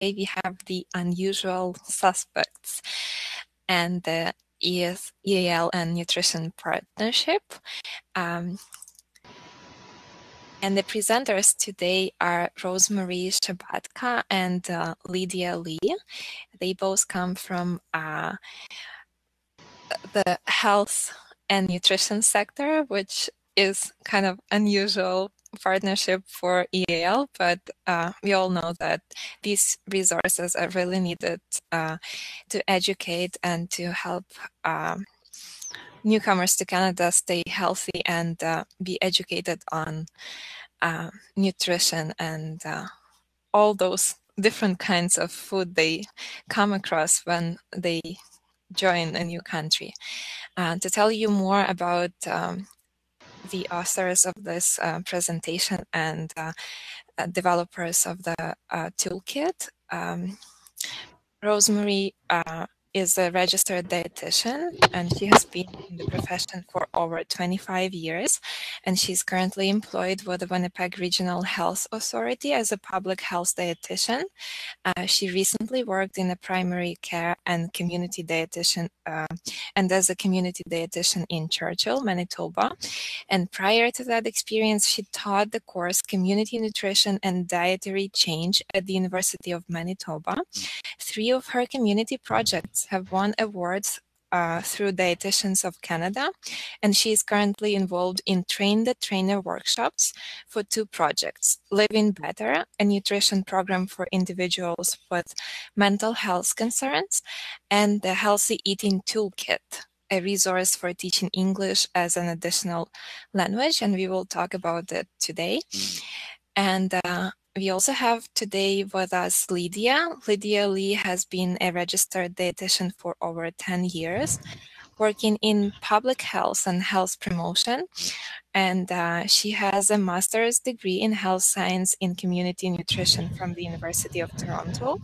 we have the unusual suspects and the ESL and nutrition partnership. And the presenters today are Rosemary Shabatka and Lydia Lee. They both come from the health and nutrition sector, which is kind of unusual partnership for EAL, but we all know that these resources are really needed to educate and to help newcomers to Canada stay healthy and be educated on nutrition and all those different kinds of food they come across when they join a new country. To tell you more about the authors of this presentation and developers of the toolkit, Rosemary is a registered dietitian, and she has been in the profession for over 25 years, and she's currently employed with the Winnipeg Regional Health Authority as a public health dietitian. She recently worked in a primary care and community dietitian and as a community dietitian in Churchill, Manitoba. And prior to that experience, she taught the course Community Nutrition and Dietary Change at the University of Manitoba. 3 of her community projects have won awards through Dietitians of Canada, and she is currently involved in Train the Trainer workshops for 2 projects, Living Better, a nutrition program for individuals with mental health concerns, and the Healthy Eating Toolkit, a resource for teaching English as an additional language, and we will talk about it today. And we also have today with us Lydia. Lydia Lee has been a registered dietitian for over 10 years, working in public health and health promotion. And she has a master's degree in health science in community nutrition from the University of Toronto.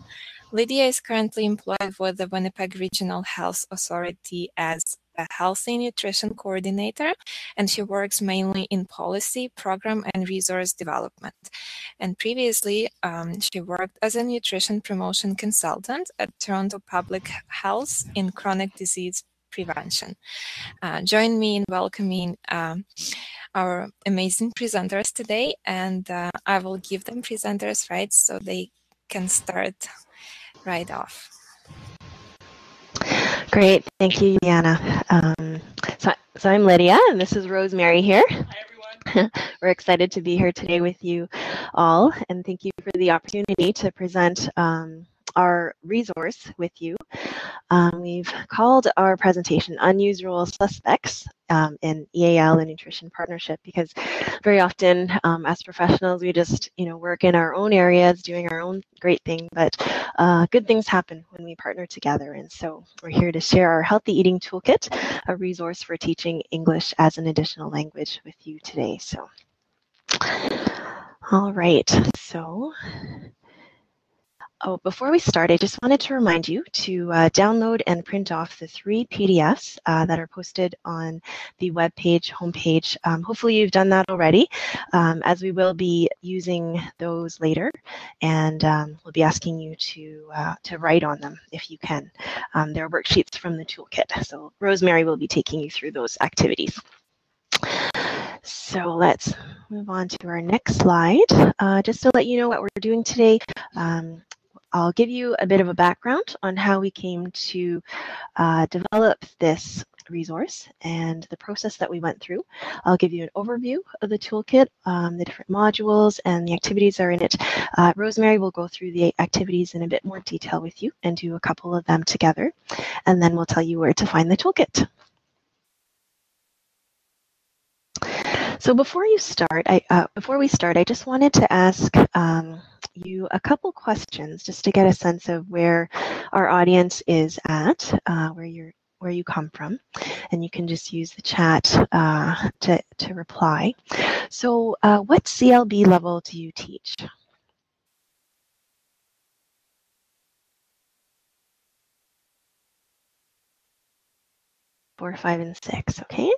Lydia is currently employed with the Winnipeg Regional Health Authority as a healthy nutrition coordinator, and she works mainly in policy, program, and resource development. And previously, she worked as a nutrition promotion consultant at Toronto Public Health in chronic disease prevention. Join me in welcoming our amazing presenters today, and I will give them presenters' rights so they can start right off. Great, thank you, Yana. So I'm Lydia, and this is Rosemary here. Hi, everyone. We're excited to be here today with you all, and thank you for the opportunity to present our resource with you. We've called our presentation Unusual Suspects in EAL and Nutrition Partnership because very often as professionals we just work in our own areas doing our own great thing, but good things happen when we partner together, and so we're here to share our Healthy Eating Toolkit, a resource for teaching English as an additional language with you today. So all right, so before we start, I just wanted to remind you to download and print off the 3 PDFs that are posted on the webpage homepage. Hopefully you've done that already, as we will be using those later, and we'll be asking you to write on them if you can. They're worksheets from the toolkit, so Rosemary will be taking you through those activities. So let's move on to our next slide. Just to let you know what we're doing today, I'll give you a bit of a background on how we came to develop this resource and the process that we went through. I'll give you an overview of the toolkit, the different modules and the activities that are in it. Rosemary will go through the activities in a bit more detail with you and do a couple of them together, and then we'll tell you where to find the toolkit. So before we start, I just wanted to ask you a couple questions just to get a sense of where our audience is at, where you come from, and you can just use the chat to reply. So what CLB level do you teach? Four, 5, and 6, okay?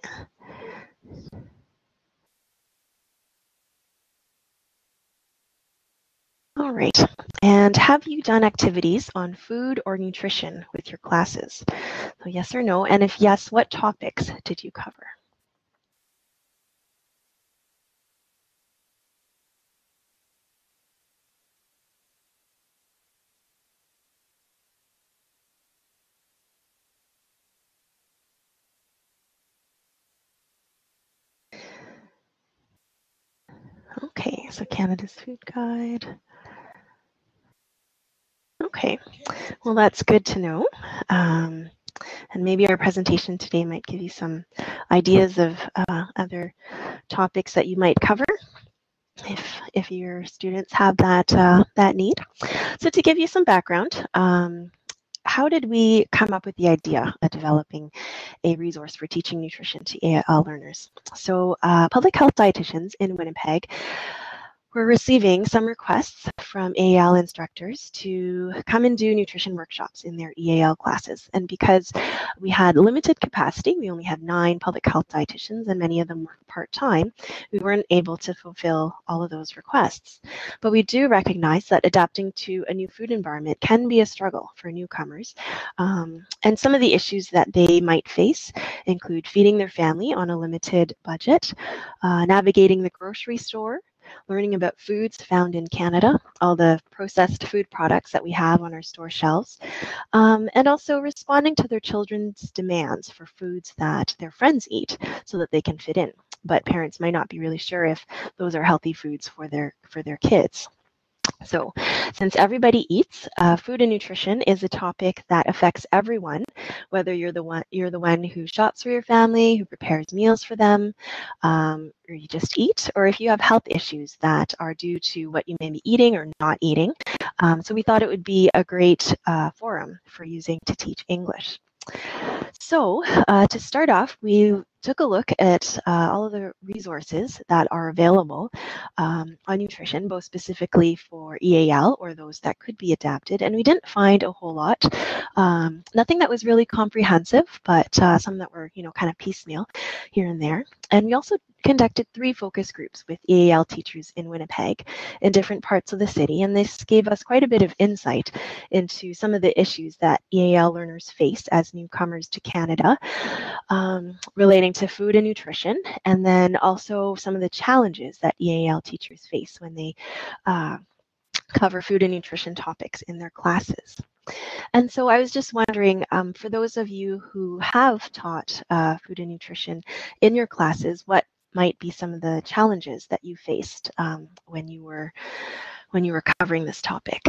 All right. And have you done activities on food or nutrition with your classes? So yes or no, and if yes, what topics did you cover? Okay, so Canada's Food Guide. Okay, well, that's good to know. And maybe our presentation today might give you some ideas of other topics that you might cover if your students have that need. So to give you some background, how did we come up with the idea of developing a resource for teaching nutrition to ESL learners? So public health dietitians in Winnipeg we're receiving some requests from EAL instructors to come and do nutrition workshops in their EAL classes. And because we had limited capacity, we only had 9 public health dietitians and many of them were part-time, we weren't able to fulfill all of those requests. But we do recognize that adapting to a new food environment can be a struggle for newcomers. And some of the issues that they might face include feeding their family on a limited budget, navigating the grocery store, learning about foods found in Canada, all the processed food products that we have on our store shelves, and also responding to their children's demands for foods that their friends eat so that they can fit in. But parents might not be really sure if those are healthy foods for their kids. So since everybody eats, food and nutrition is a topic that affects everyone, whether you're the one who shops for your family, who prepares meals for them, or you just eat, or if you have health issues that are due to what you may be eating or not eating. So we thought it would be a great forum for using to teach English. So to start off, we took a look at all of the resources that are available on nutrition, both specifically for EAL or those that could be adapted, and we didn't find a whole lot. Nothing that was really comprehensive, but some that were, kind of piecemeal here and there. And we also conducted 3 focus groups with EAL teachers in Winnipeg in different parts of the city, and this gave us quite a bit of insight into some of the issues that EAL learners face as newcomers to Canada, relating to food and nutrition, and then also some of the challenges that EAL teachers face when they cover food and nutrition topics in their classes. And so I was just wondering, for those of you who have taught food and nutrition in your classes, what might be some of the challenges that you faced when you were covering this topic?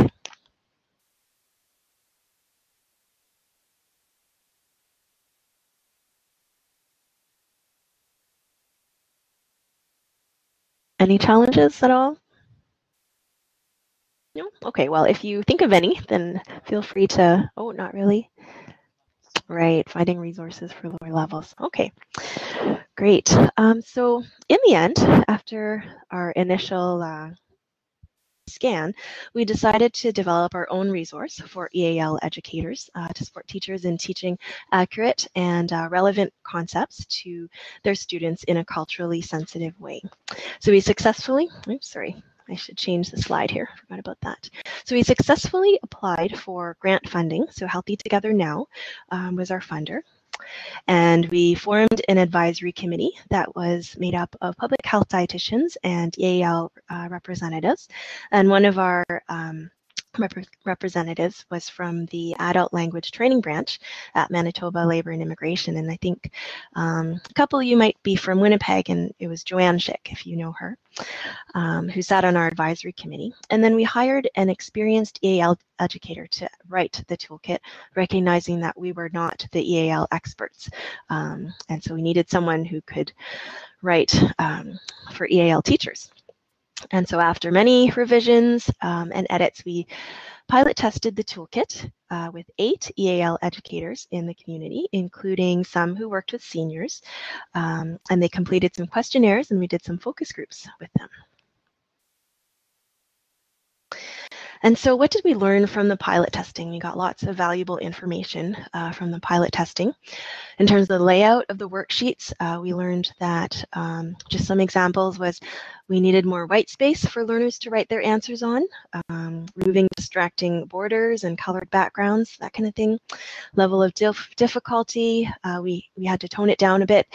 Any challenges at all? No? Okay, well, if you think of any, then feel free to, oh, not really. Right, finding resources for lower levels. Okay, great. So in the end, after our initial scan, we decided to develop our own resource for EAL educators to support teachers in teaching accurate and relevant concepts to their students in a culturally sensitive way. So we successfully, oops, sorry, I should change the slide here, forgot about that. So we successfully applied for grant funding. So Healthy Together Now was our funder. And we formed an advisory committee that was made up of public health dietitians and EAL representatives. And one of our representatives was from the Adult Language Training Branch at Manitoba Labour and Immigration. And I think a couple of you might be from Winnipeg, and it was Joanne Schick, if you know her, who sat on our advisory committee. And then we hired an experienced EAL educator to write the toolkit, recognizing that we were not the EAL experts. And so we needed someone who could write for EAL teachers. And so after many revisions and edits, we pilot tested the toolkit with 8 EAL educators in the community, including some who worked with seniors. And they completed some questionnaires and we did some focus groups with them. And so what did we learn from the pilot testing? We got lots of valuable information from the pilot testing. In terms of the layout of the worksheets, we learned that just some examples was We needed more white space for learners to write their answers on, removing distracting borders and colored backgrounds, that kind of thing. Level of difficulty, we had to tone it down a bit.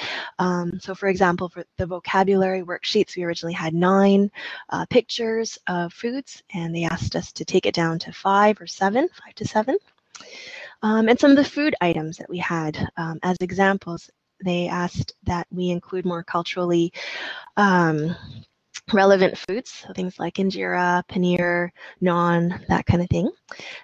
So for example, for the vocabulary worksheets, we originally had 9 pictures of foods, and they asked us to take it down to 5 to 7. And some of the food items that we had as examples, they asked that we include more culturally relevant foods, so things like injera, paneer, naan, that kind of thing.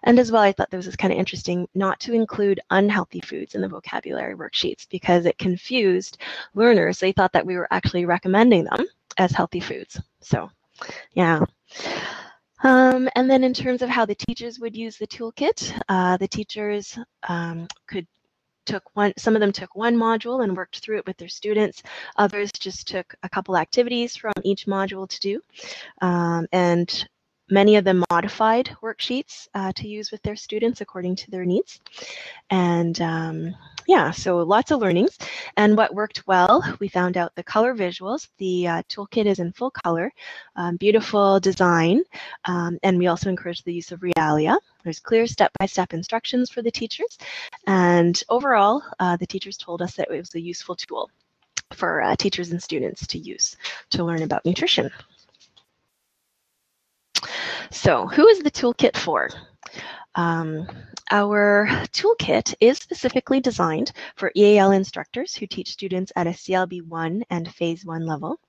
And as well, I thought this was kind of interesting not to include unhealthy foods in the vocabulary worksheets because it confused learners. They thought that we were actually recommending them as healthy foods. So, yeah. And then in terms of how the teachers would use the toolkit, the teachers some of them took one module and worked through it with their students. Others just took a couple activities from each module to do. And many of them modified worksheets to use with their students according to their needs. And yeah, so lots of learnings. And what worked well, we found out the color visuals. The toolkit is in full color, beautiful design, and we also encourage the use of realia. There's clear step-by-step instructions for the teachers. And overall, the teachers told us that it was a useful tool for teachers and students to use to learn about nutrition. So who is the toolkit for? Our toolkit is specifically designed for EAL instructors who teach students at a CLB 1 and Phase 1 level.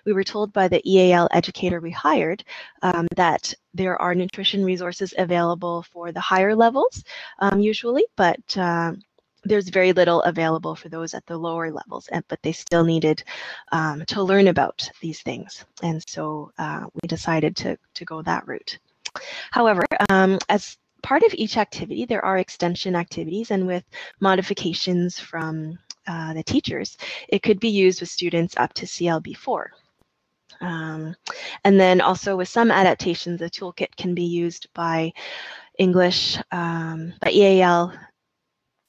We were told by the EAL educator we hired that there are nutrition resources available for the higher levels usually, but there's very little available for those at the lower levels, but they still needed to learn about these things. And so we decided to go that route. However, as part of each activity, there are extension activities, and with modifications from the teachers, it could be used with students up to CLB 4. And then also with some adaptations, the toolkit can be used by English, by EAL,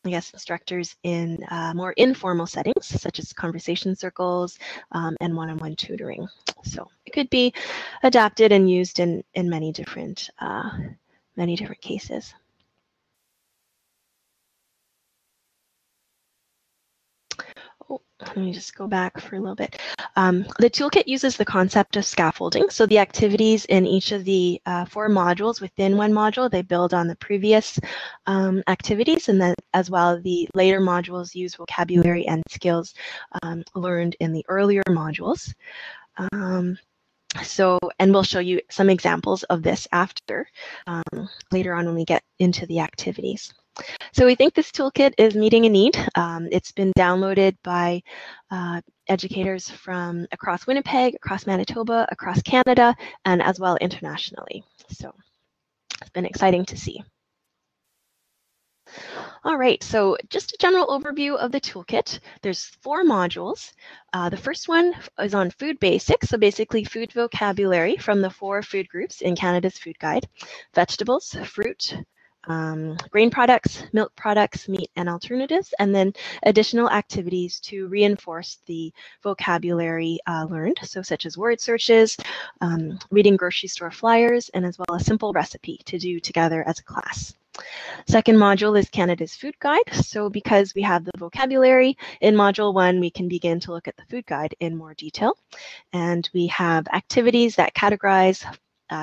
I guess, instructors in more informal settings, such as conversation circles and one-on-one tutoring. So it could be adapted and used in many different cases. Oh, let me just go back for a little bit. The toolkit uses the concept of scaffolding. So the activities in each of the 4 modules within one module, they build on the previous activities, and then as well the later modules use vocabulary and skills learned in the earlier modules. And we'll show you some examples of this after, later on when we get into the activities. So we think this toolkit is meeting a need. It's been downloaded by educators from across Winnipeg, across Manitoba, across Canada, and as well internationally. So it's been exciting to see. All right, so just a general overview of the toolkit. There's 4 modules. The first one is on food basics, so basically food vocabulary from the 4 food groups in Canada's Food Guide: vegetables, fruit, grain products, milk products, meat, and alternatives, and then additional activities to reinforce the vocabulary learned, so such as word searches, reading grocery store flyers, and as well a simple recipe to do together as a class. Second module is Canada's Food Guide. So because we have the vocabulary in Module 1, we can begin to look at the food guide in more detail. And we have activities that categorize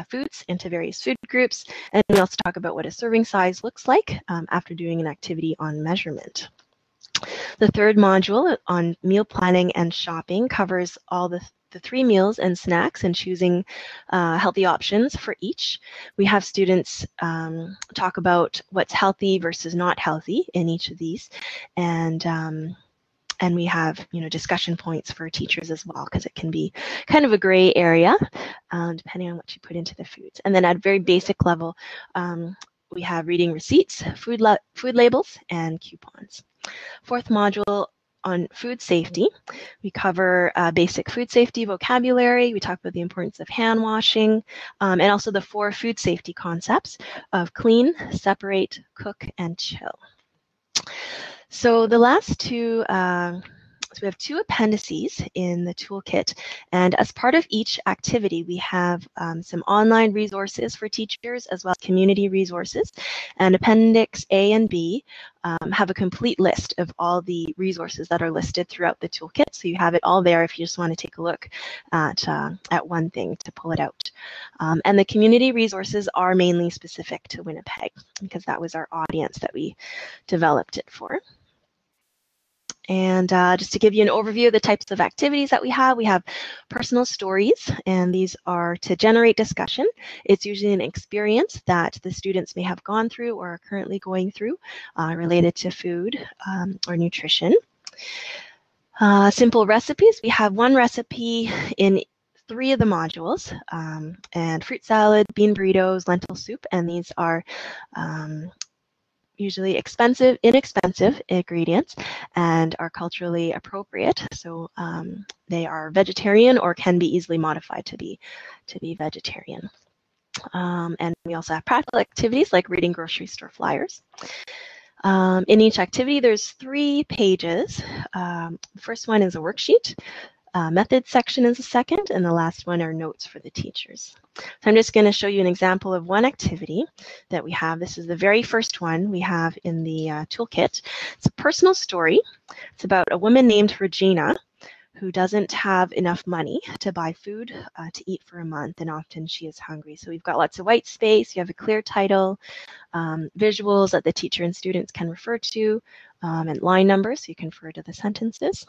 foods into various food groups. And we also talk about what a serving size looks like after doing an activity on measurement. The third module on meal planning and shopping covers all the 3 meals and snacks and choosing healthy options for each. We have students talk about what's healthy versus not healthy in each of these, and we have discussion points for teachers as well, because it can be kind of a gray area depending on what you put into the foods. And then at a very basic level, we have reading receipts, food labels, and coupons. Fourth module on food safety. We cover basic food safety vocabulary. We talk about the importance of hand washing, and also the 4 food safety concepts of clean, separate, cook, and chill. So the last 2 we have 2 appendices in the toolkit, and as part of each activity, we have some online resources for teachers as well as community resources. And Appendix A and B have a complete list of all the resources that are listed throughout the toolkit. So you have it all there if you just want to take a look at one thing to pull it out. And the community resources are mainly specific to Winnipeg because that was our audience that we developed it for. And just to give you an overview of the types of activities that we have personal stories, and these are to generate discussion. It's usually an experience that the students may have gone through or are currently going through related to food or nutrition. Simple recipes, we have 1 recipe in 3 of the modules, and fruit salad, bean burritos, lentil soup, and these are usually inexpensive ingredients and are culturally appropriate. So they are vegetarian or can be easily modified to be vegetarian. And we also have practical activities like reading grocery store flyers. In each activity, there's 3 pages. The first one is a worksheet. Method section is the second, and the last one are notes for the teachers. So I'm just going to show you an example of one activity that we have. This is the very first one we have in the toolkit. It's a personal story. It's about a woman named Regina who doesn't have enough money to buy food to eat for a month, and often she is hungry. So we've got lots of white space. You have a clear title, visuals that the teacher and students can refer to, and line numbers so you can refer to the sentences.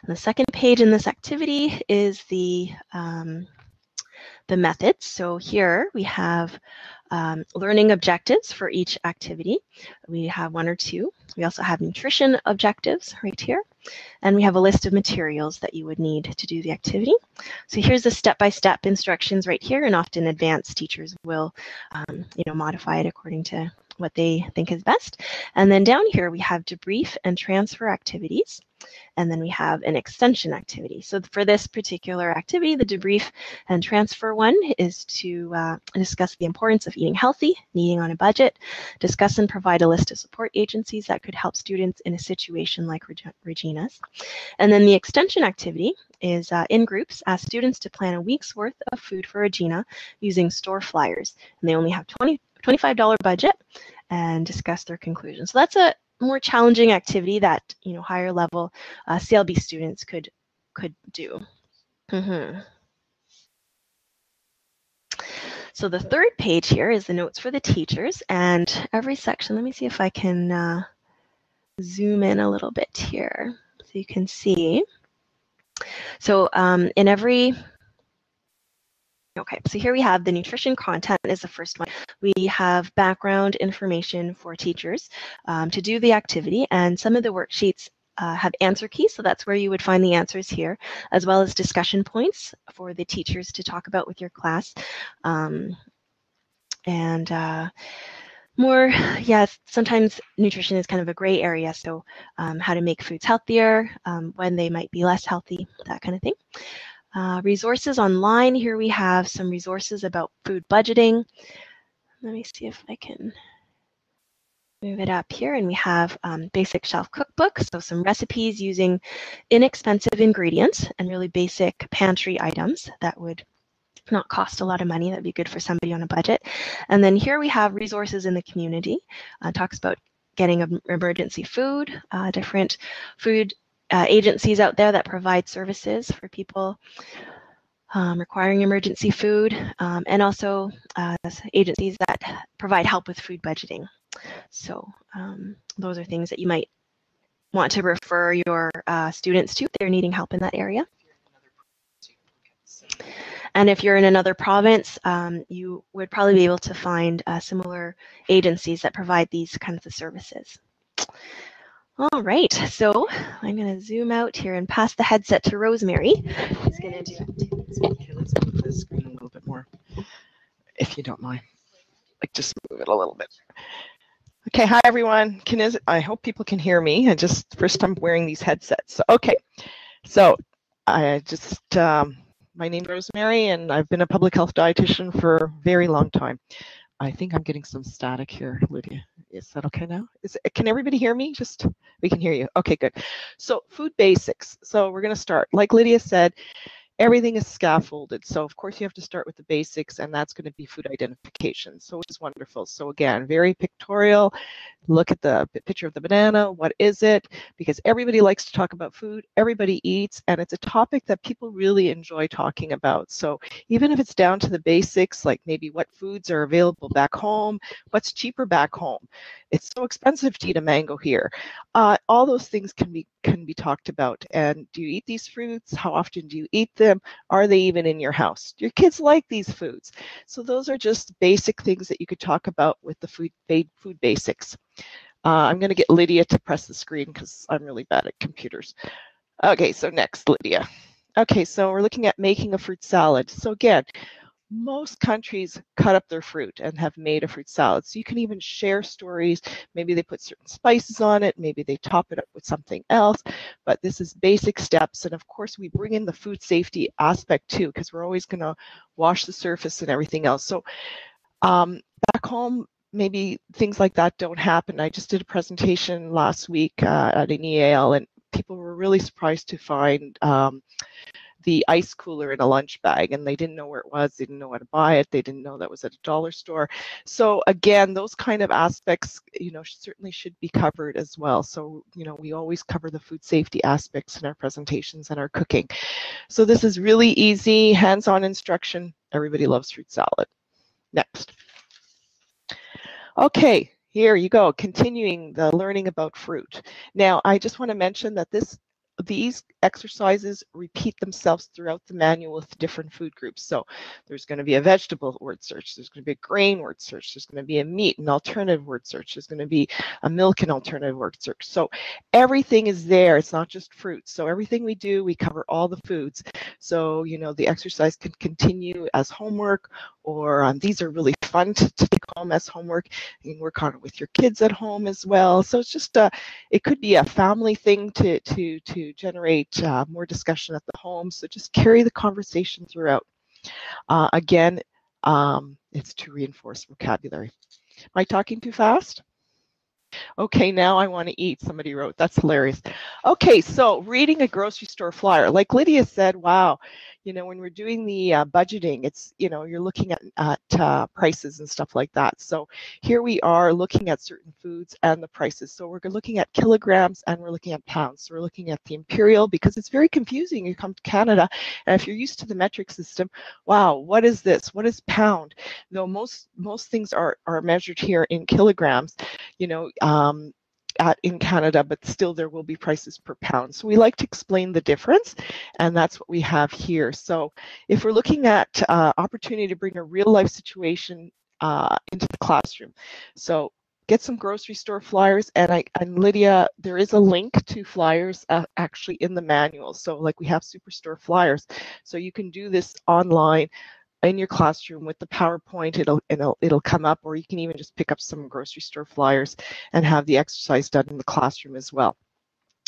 And the second page in this activity is the methods. So here we have learning objectives for each activity. We have 1 or 2. We also have nutrition objectives right here. And we have a list of materials that you would need to do the activity. So here's the step-by-step instructions right here, and often advanced teachers will modify it according to what they think is best. And then down here we have debrief and transfer activities. And then we have an extension activity. So for this particular activity, the debrief and transfer one is to discuss the importance of eating healthy, eating on a budget, discuss and provide a list of support agencies that could help students in a situation like Regina's. And then the extension activity is in groups, ask students to plan a week's worth of food for Regina using store flyers. And they only have $25 budget and discuss their conclusions. So that's a more challenging activity that higher level CLB students could do. So the third page here is the notes for the teachers, and every section, let me see if I can zoom in a little bit here so you can see. So in every Okay, so here we have the nutrition content is the first one. We have background information for teachers to do the activity, and some of the worksheets have answer keys, so that's where you would find the answers here, as well as discussion points for the teachers to talk about with your class. Sometimes nutrition is kind of a gray area, so how to make foods healthier, when they might be less healthy, that kind of thing. Resources online, here we have some resources about food budgeting. Let me see if I can move it up here, and we have basic shelf cookbook, so some recipes using inexpensive ingredients and really basic pantry items that would not cost a lot of money. That'd be good for somebody on a budget. And then here we have resources in the community. Talks about getting emergency food, different food agencies out there that provide services for people requiring emergency food, and also agencies that provide help with food budgeting. So those are things that you might want to refer your students to if they're needing help in that area. And if you're in another province, you would probably be able to find similar agencies that provide these kinds of services. All right, so I'm going to zoom out here and pass the headset to Rosemary. She's going to do activities. Okay, let's move the screen a little bit more, if you don't mind. Like, just move it a little bit. Okay, hi everyone. I hope people can hear me. First time wearing these headsets. So, okay, so my name's Rosemary, and I've been a public health dietitian for a very long time. I think I'm getting some static here, Lydia. Is that okay now? Can everybody hear me? Just, we can hear you. Okay, good. So food basics. So we're going to start. Like Lydia said, everything is scaffolded. So of course you have to start with the basics, and that's going to be food identification. So which is wonderful. So again, very pictorial. Look at the picture of the banana. What is it? Because everybody likes to talk about food. Everybody eats, and it's a topic that people really enjoy talking about. So even if it's down to the basics, like maybe what foods are available back home, what's cheaper back home. It's so expensive to eat a mango here. All those things can be talked about. And do you eat these fruits? How often do you eat them? Are they even in your house? Do your kids like these foods? So those are just basic things that you could talk about with the food basics. I'm going to get Lydia to press the screen because I'm really bad at computers. Okay, so next, Lydia. Okay, so we're looking at making a fruit salad. So again, most countries cut up their fruit and have made a fruit salad. So you can even share stories. Maybe they put certain spices on it. Maybe they top it up with something else. But this is basic steps. And of course, we bring in the food safety aspect too, because we're always going to wash the surface and everything else. So back home, maybe things like that don't happen. I just did a presentation last week at an EAL, and people were really surprised to find the ice cooler in a lunch bag, and they didn't know where it was, they didn't know how to buy it, they didn't know that was at a dollar store. So again, those kind of aspects, certainly should be covered as well. So, we always cover the food safety aspects in our presentations and our cooking. So this is really easy, hands-on instruction. Everybody loves fruit salad. Next. Okay, here you go, continuing the learning about fruit. Now, I just want to mention that these exercises repeat themselves throughout the manual with different food groups. So there's going to be a vegetable word search, there's going to be a grain word search, there's going to be a meat and alternative word search, there's going to be a milk and alternative word search. So everything is there, it's not just fruit. So everything we do, we cover all the foods. So, the exercise can continue as homework, or these are really fun to take home as homework. You can work on it with your kids at home as well. So it's just it could be a family thing to generate more discussion at the home. So just carry the conversation throughout. Again, it's to reinforce vocabulary. Am I talking too fast? Okay, now I want to eat, somebody wrote. That's hilarious. Okay, so reading a grocery store flyer. Like Lydia said, wow, when we're doing the budgeting, it's, you're looking at prices and stuff like that. So here we are looking at certain foods and the prices. So we're looking at kilograms and we're looking at pounds. So we're looking at the imperial, because it's very confusing. You come to Canada, and if you're used to the metric system, wow, what is this? What is pound? Though most things are measured here in kilograms, in Canada, but still there will be prices per pound. So we like to explain the difference, and that's what we have here. So if we're looking at opportunity to bring a real life situation into the classroom, so get some grocery store flyers, and Lydia, there is a link to flyers actually in the manual. So like we have Superstore flyers, so you can do this online in your classroom with the PowerPoint. It'll come up, or you can even just pick up some grocery store flyers and have the exercise done in the classroom as well.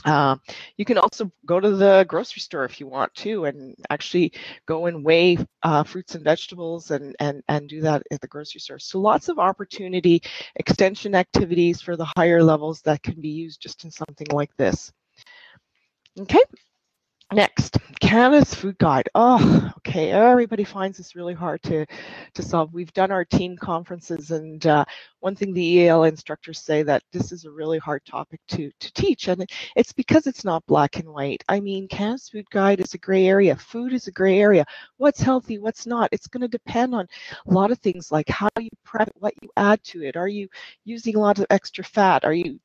You can also go to the grocery store if you want to, and actually go and weigh fruits and vegetables and do that at the grocery store. So lots of opportunity, extension activities for the higher levels that can be used just in something like this. Okay. Next, Canada's food guide. Oh, okay. Everybody finds this really hard to solve. We've done our team conferences, and one thing the EAL instructors say, that this is a really hard topic to teach, and it's because it's not black and white. I mean, Canada's food guide is a gray area. Food is a gray area. What's healthy, what's not? It's going to depend on a lot of things, like how you prep it, what you add to it. Are you using a lot of extra fat? Are you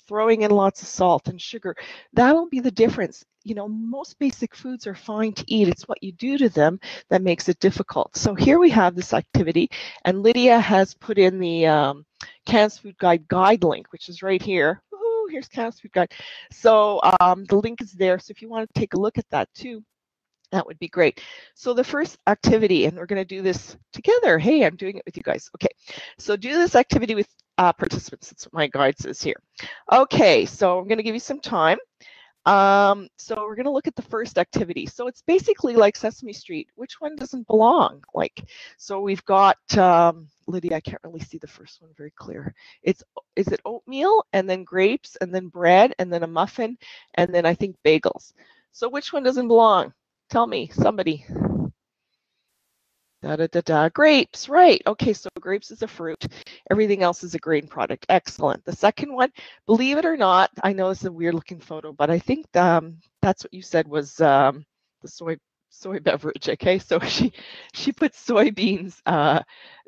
throwing in lots of salt and sugar? That'll be the difference. Most basic foods are fine to eat. It's what you do to them that makes it difficult. So here we have this activity, and Lydia has put in the Canada's Food Guide link, which is right here. Woohoo, here's Canada's Food Guide. So the link is there. So if you want to take a look at that too, that would be great. So the first activity, and we're going to do this together. Hey, I'm doing it with you guys. Okay, so do this activity with participants. That's what my guide says here. Okay, so I'm going to give you some time. So we're going to look at the first activity. So it's basically like Sesame Street. Which one doesn't belong? Like, so we've got, Lydia, I can't really see the first one very clear. Is it oatmeal and then grapes and then bread and then a muffin and then I think bagels. So which one doesn't belong? Tell me, somebody. Grapes, right. Okay, so grapes is a fruit. Everything else is a grain product. Excellent. The second one, believe it or not, I know it's a weird looking photo, but I think that's what you said was the soy beverage. Okay, so she put soybeans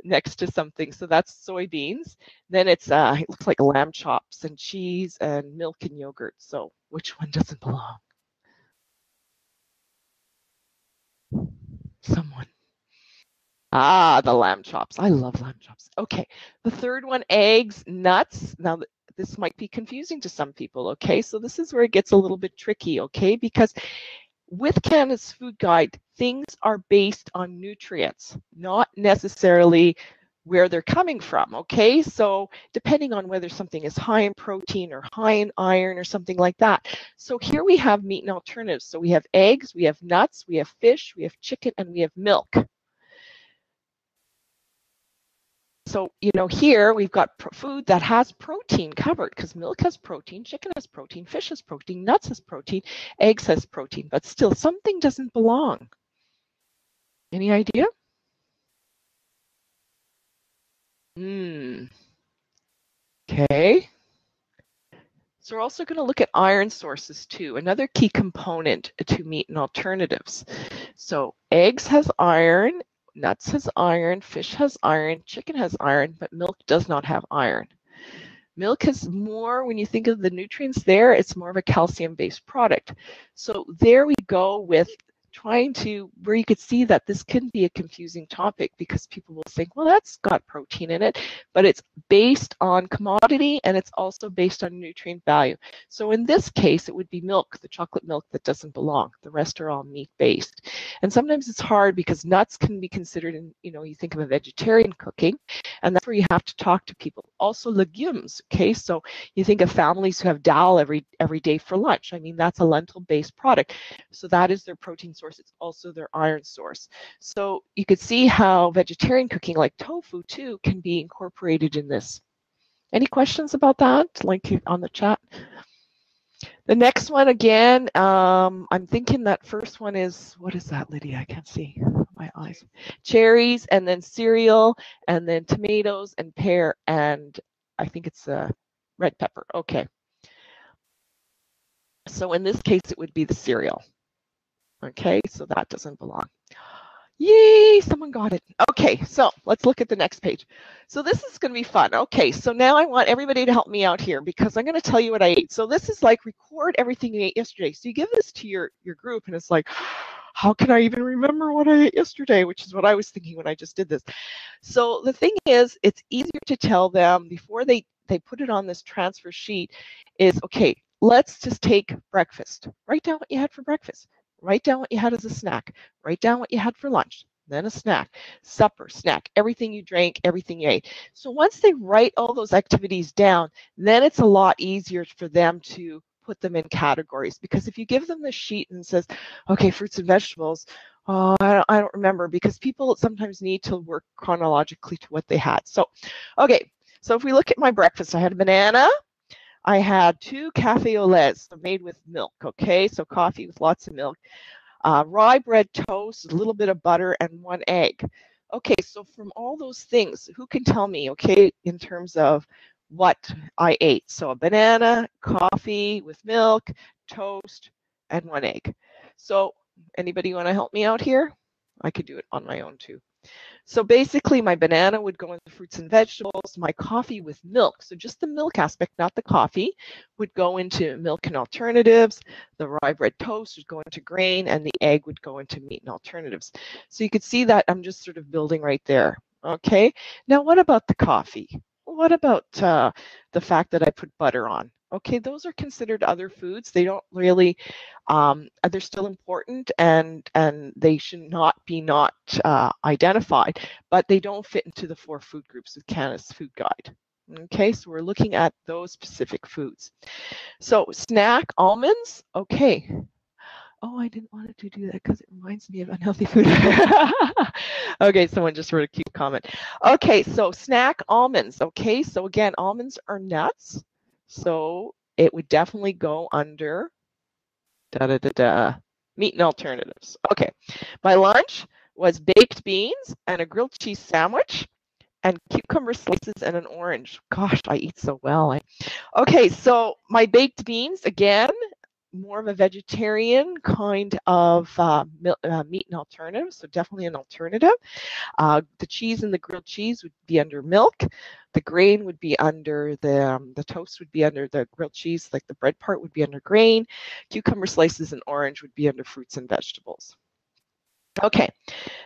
next to something, so that's soybeans. Then it looks like lamb chops and cheese and milk and yogurt. So which one doesn't belong? Someone. Ah, the lamb chops. I love lamb chops. Okay, the third one, eggs, nuts. Now, this might be confusing to some people, okay? So this is where it gets a little bit tricky, okay? Because with Canada's Food Guide, things are based on nutrients, not necessarily where they're coming from, okay? So depending on whether something is high in protein or high in iron or something like that. So here we have meat and alternatives. So we have eggs, we have nuts, we have fish, we have chicken, and we have milk. So, here we've got food that has protein covered because milk has protein, chicken has protein, fish has protein, nuts has protein, eggs has protein, but still something doesn't belong. Any idea? Okay. So we're also going to look at iron sources too, another key component to meat and alternatives. So eggs has iron, nuts has iron, fish has iron, chicken has iron, but milk does not have iron. Milk is more, when you think of the nutrients there, it's more of a calcium-based product. So there we go with trying to, where you could see that this can be a confusing topic because people will think, well, that's got protein in it, but it's based on commodity and it's also based on nutrient value. So in this case, it would be milk, the chocolate milk that doesn't belong. The rest are all meat-based. And sometimes it's hard because nuts can be considered in, you think of a vegetarian cooking, and that's where you have to talk to people. Also legumes, okay? So you think of families who have dal every day for lunch. I mean, that's a lentil-based product. So that is their protein source. It's also their iron source. So you could see how vegetarian cooking like tofu too can be incorporated in this. Any questions about that, like on the chat? The next one, again, I'm thinking that first one is, what is that, Lydia? I can't see my eyes. Cherries, and then cereal, and then tomatoes and pear, and I think it's red pepper. Okay. So in this case, it would be the cereal. Okay, so that doesn't belong. Yay, someone got it. Okay, so let's look at the next page. So this is going to be fun. Okay, so now I want everybody to help me out here because I'm going to tell you what I ate. So this is like record everything you ate yesterday. So you give this to your group and it's like, how can I even remember what I ate yesterday? Which is what I was thinking when I just did this. So the thing is, it's easier to tell them before they put it on this transfer sheet is, okay, let's just take breakfast. Write down what you had for breakfast. Write down what you had as a snack. Write down what you had for lunch, then a snack, supper, snack, everything you drank, everything you ate. So once they write all those activities down, then it's a lot easier for them to put them in categories. Because if you give them the sheet and says, okay, fruits and vegetables, oh, I don't remember, because people sometimes need to work chronologically to what they had. So, okay, so if we look at my breakfast, I had a banana. I had 2 cafe au laits made with milk, okay? So coffee with lots of milk. Rye bread toast, a little bit of butter, and 1 egg. Okay, so from all those things, who can tell me, okay, in terms of what I ate? So a banana, coffee with milk, toast, and 1 egg. So anybody want to help me out here? I could do it on my own too. So basically my banana would go into fruits and vegetables, my coffee with milk, so just the milk aspect, not the coffee, would go into milk and alternatives, the rye bread toast would go into grain, and the egg would go into meat and alternatives. So you could see that I'm just sort of building right there, okay? Now what about the coffee? What about the fact that I put butter on? Okay, those are considered other foods. They don't really, they're still important and they should not be identified, but they don't fit into the 4 food groups of Canada's Food Guide. Okay, so we're looking at those specific foods. So snack almonds, okay. Oh, I didn't want it to do that because it reminds me of unhealthy food. Okay, someone just wrote a cute comment. Okay, so snack almonds. Okay, so again, almonds are nuts. So it would definitely go under meat and alternatives. Okay, my lunch was baked beans and a grilled cheese sandwich and cucumber slices and an orange. Gosh, I eat so well. Okay, so my baked beans, again, more of a vegetarian kind of meat and alternative, so definitely an alternative. The cheese and the grilled cheese would be under milk. The grain would be under the toast would be under the grilled cheese, like the bread part would be under grain. Cucumber slices and orange would be under fruits and vegetables. Okay,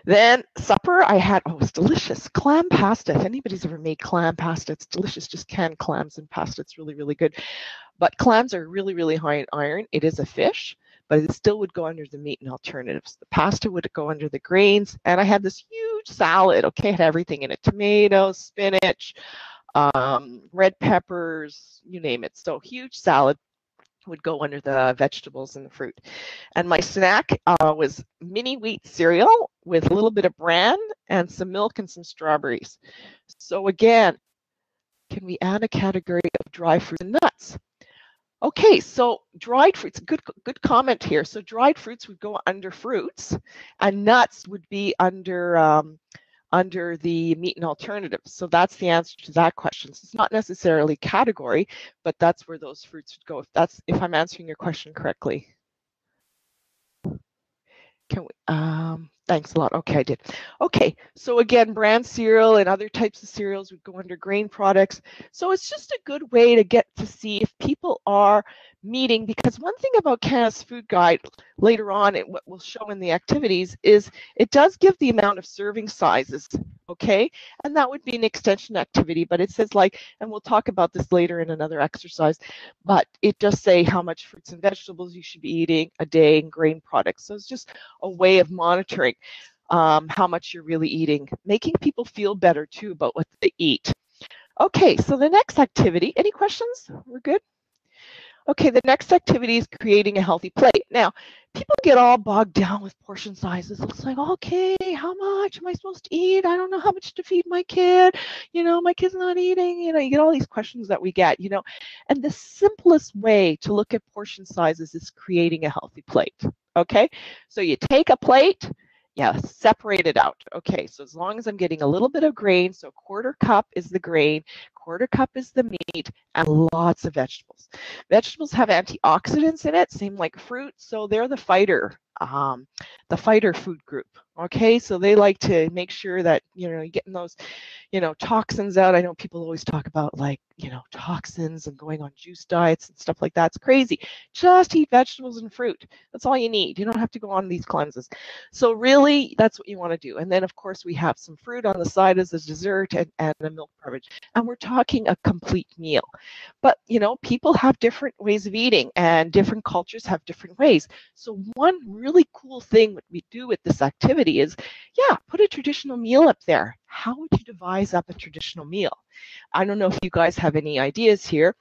then supper I had, oh, it was delicious, clam pasta. If anybody's ever made clam pasta, it's delicious, just canned clams and pasta. It's really, really good. But clams are really, really high in iron. It is a fish, but it still would go under the meat and alternatives. The pasta would go under the grains, and I had this huge salad. Okay, it had everything in it: tomatoes, spinach, red peppers, you name it. So huge salad would go under the vegetables and the fruit. And my snack was mini wheat cereal with a little bit of bran and some milk and some strawberries. So again, can we add a category of dry fruits and nuts? Okay, so dried fruits, good comment here. So dried fruits would go under fruits, and nuts would be under the meat and alternatives. So that's the answer to that question. So it's not necessarily category, but that's where those fruits would go. If I'm answering your question correctly. Can we, thanks a lot. Okay, I did. Okay, so again, bran cereal and other types of cereals would go under grain products. So it's just a good way to get to see if people are meeting, because one thing about Canada's food guide later on, what we'll show in the activities, is it does give the amount of serving sizes, okay? And that would be an extension activity, but it says like, and we'll talk about this later in another exercise, but it does say how much fruits and vegetables you should be eating a day and grain products. So it's just a way of monitoring how much you're really eating, making people feel better too about what they eat. Okay, so the next activity, any questions? We're good? Okay, the next activity is creating a healthy plate. Now, people get all bogged down with portion sizes. It's like, okay, how much am I supposed to eat? I don't know how much to feed my kid. You know, my kid's not eating. You know, you get all these questions that we get, you know. And the simplest way to look at portion sizes is creating a healthy plate. Okay, so you take a plate, yeah, separate it out. Okay, so as long as I'm getting a little bit of grain, so 1/4 cup is the grain, 1/4 cup is the meat, and lots of vegetables. Vegetables have antioxidants in it, same like fruit, so they're the fighter food group. Okay, so they like to make sure that, you know, you're getting those, you know, toxins out. I know people always talk about, like, you know, toxins and going on juice diets and stuff like that. It's crazy. Just eat vegetables and fruit. That's all you need. You don't have to go on these cleanses. So really, that's what you want to do. And then, of course, we have some fruit on the side as a dessert and a milk beverage. And we're talking a complete meal. But, you know, people have different ways of eating, and different cultures have different ways. So one really cool thing what we do with this activity is, yeah, put a traditional meal up there. How would you devise up a traditional meal? I don't know if you guys have any ideas here.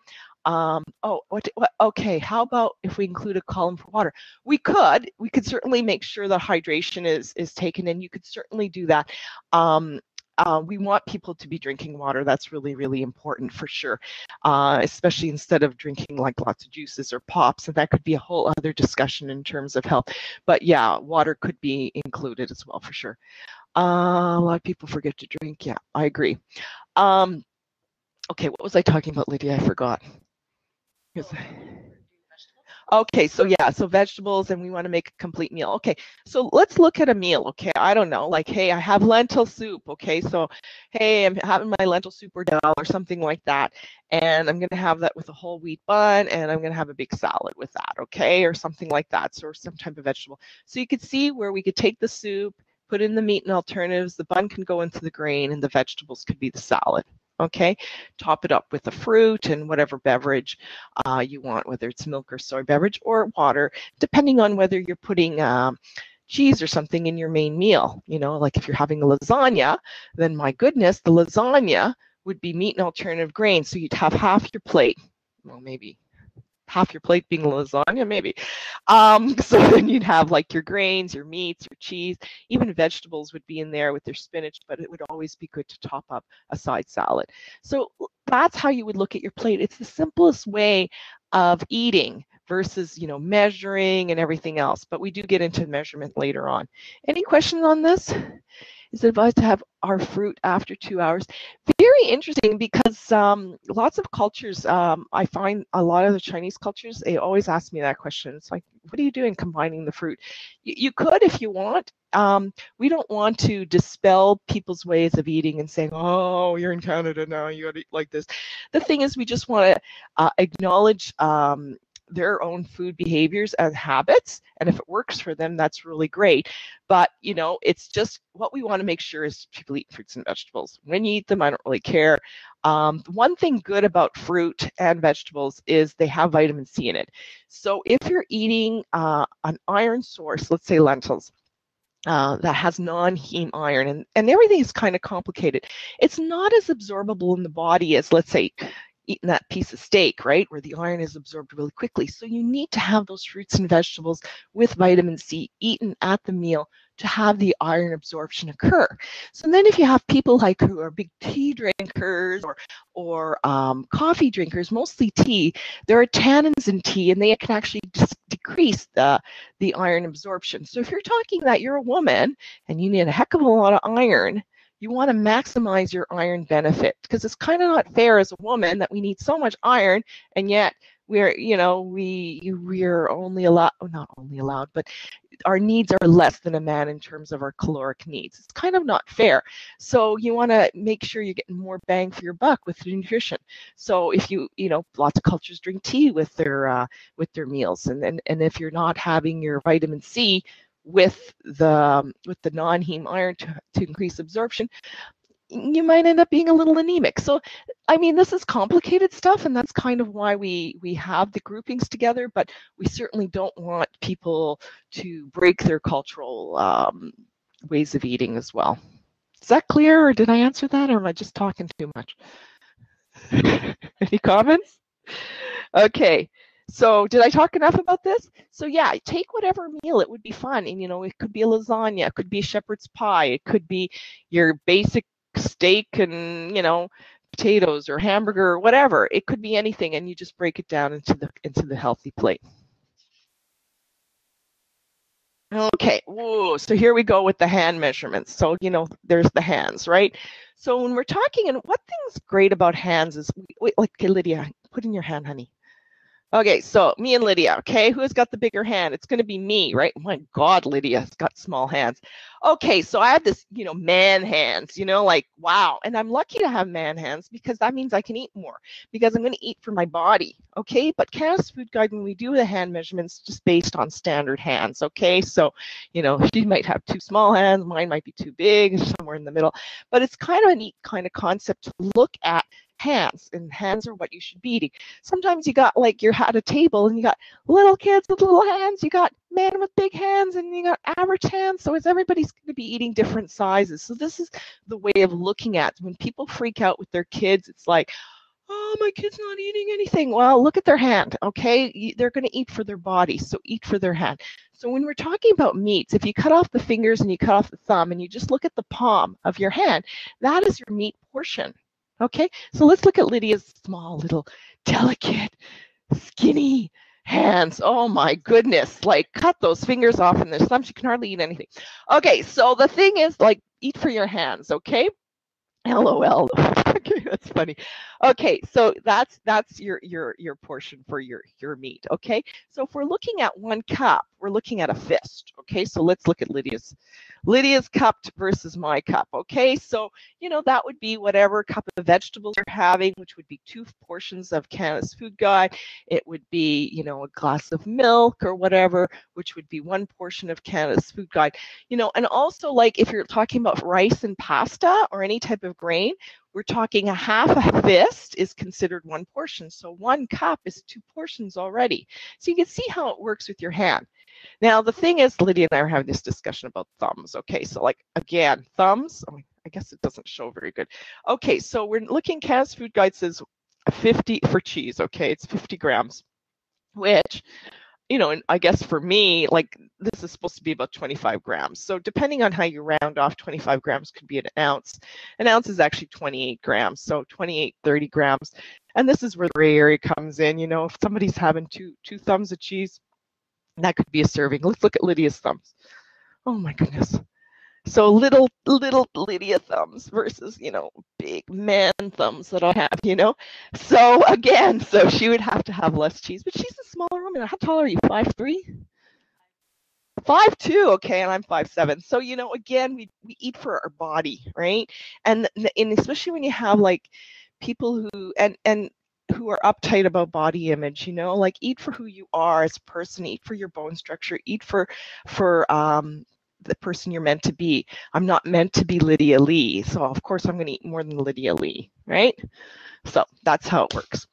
Okay, how about if we include a column for water? We could certainly make sure that hydration is taken, and you could certainly do that. We want people to be drinking water. That's really, really important for sure, especially instead of drinking like lots of juices or pops. And that could be a whole other discussion in terms of health. But yeah, water could be included as well for sure. A lot of people forget to drink. Yeah, I agree. Okay, what was I talking about, Lydia? I forgot. Okay, so yeah, so vegetables, and we want to make a complete meal. Okay, so let's look at a meal. Okay, I don't know, like, hey, I have lentil soup. Okay, so hey, I'm having my lentil soup or dal or something like that, and I'm gonna have that with a whole wheat bun, and I'm gonna have a big salad with that. Okay, or something like that, so, or some type of vegetable. So you could see where we could take the soup, put in the meat and alternatives. The bun can go into the grain, and the vegetables could be the salad. Okay, top it up with the fruit and whatever beverage you want, whether it's milk or soy beverage or water, depending on whether you're putting cheese or something in your main meal. You know, like if you're having a lasagna, then my goodness, the lasagna would be meat and alternative grains. So you'd have half your plate, well, maybe half your plate being lasagna, maybe. So then you'd have like your grains, your meats, your cheese, even vegetables would be in there with their spinach, but it would always be good to top up a side salad. So that's how you would look at your plate. It's the simplest way of eating versus, you know, measuring and everything else. But we do get into measurement later on. Any questions on this? Is it advised to have our fruit after 2 hours? Very interesting, because lots of cultures, I find a lot of the Chinese cultures, they always ask me that question. It's like, what are you doing combining the fruit? You could if you want. We don't want to dispel people's ways of eating and saying, oh, you're in Canada now, you gotta eat like this. The thing is, we just want to acknowledge their own food behaviors and habits, and if it works for them, that's really great. But you know, it's just what we want to make sure is people eat fruits and vegetables. When you eat them, I don't really care. One thing good about fruit and vegetables is they have vitamin C in it. So if you're eating an iron source, let's say lentils, that has non-heme iron, and everything is kind of complicated. It's not as absorbable in the body as, let's say, eating that piece of steak, right, where the iron is absorbed really quickly. So you need to have those fruits and vegetables with vitamin C eaten at the meal to have the iron absorption occur. So then if you have people like who are big tea drinkers or coffee drinkers, mostly tea, there are tannins in tea, and they can actually decrease the iron absorption. So if you're talking that you're a woman and you need a heck of a lot of iron, you want to maximize your iron benefit, because it's kind of not fair as a woman that we need so much iron, and yet we're, you know, we're only allowed, not only allowed, but our needs are less than a man in terms of our caloric needs. It's kind of not fair. So you want to make sure you're getting more bang for your buck with the nutrition. So if you know, lots of cultures drink tea with their meals, and if you're not having your vitamin C with the non-heme iron to increase absorption, you might end up being a little anemic. So, I mean, this is complicated stuff, and that's kind of why we have the groupings together, but we certainly don't want people to break their cultural ways of eating as well. Is that clear, or did I answer that, or am I just talking too much? Any comments? Okay. So did I talk enough about this? So yeah, take whatever meal. It would be fun. And, you know, it could be a lasagna. It could be a shepherd's pie. It could be your basic steak and, you know, potatoes or hamburger or whatever. It could be anything. And you just break it down into the healthy plate. Okay, whoa, so here we go with the hand measurements. So, you know, there's the hands, right? So when we're talking, and what thing's great about hands is, wait, like, okay, Lydia, put in your hand, honey. Okay, so me and Lydia, okay, who has got the bigger hand? It's going to be me, right? My God, Lydia's got small hands. Okay, so I have this, you know, man hands, you know, like, wow. And I'm lucky to have man hands, because that means I can eat more, because I'm going to eat for my body, okay? But Canada's Food Guide, when we do the hand measurements, just based on standard hands, okay? So, you know, she might have too small hands, mine might be too big, somewhere in the middle. But it's kind of a neat kind of concept to look at hands, and hands are what you should be eating. Sometimes you got, like, you're at a table and you got little kids with little hands, you got men with big hands, and you got average hands. So everybody's going to be eating different sizes. So this is the way of looking at when people freak out with their kids. It's like, oh, my kid's not eating anything. Well, look at their hand, okay? They're going to eat for their body, so eat for their hand. So when we're talking about meats, if you cut off the fingers and you cut off the thumb and you just look at the palm of your hand, that is your meat portion. Okay, so let's look at Lydia's small, little, delicate, skinny hands. Oh my goodness, like, cut those fingers off and there's thumb, she can hardly eat anything. Okay, so the thing is, like, eat for your hands, okay? LOL. Okay, that's funny. Okay, so that's your portion for your meat, okay? So if we're looking at 1 cup, we're looking at a fist, okay? So let's look at Lydia's cup versus my cup, okay? So, you know, that would be whatever cup of vegetables you're having, which would be 2 portions of Canada's Food Guide. It would be, you know, a glass of milk or whatever, which would be 1 portion of Canada's Food Guide. You know, and also, like, if you're talking about rice and pasta or any type of grain, we're talking a half a fist is considered 1 portion. So 1 cup is 2 portions already. So you can see how it works with your hand. Now, the thing is, Lydia and I are having this discussion about thumbs. Okay, so, like, again, thumbs, I guess it doesn't show very good. Okay, so we're looking, Canada's Food Guide says 50 for cheese, okay, it's 50 grams, which, you know, and I guess for me, like, this is supposed to be about 25 grams. So depending on how you round off, 25 grams could be an ounce. An ounce is actually 28 grams, so 28, 30 grams. And this is where the gray area comes in. You know, if somebody's having two thumbs of cheese, that could be a serving. Let's look at Lydia's thumbs. Oh my goodness. So little Lydia thumbs versus, you know, big man thumbs that I have, you know. So again, so she would have to have less cheese, but she's a smaller woman. How tall are you? 5'3"? 5'2", okay, and I'm 5'7". So, you know, again, we eat for our body, right? And especially when you have like people who and who are uptight about body image, you know, like eat for who you are as a person, eat for your bone structure, eat for the person you're meant to be. I'm not meant to be Lydia Lee, so of course I'm going to eat more than Lydia Lee, right? So that's how it works.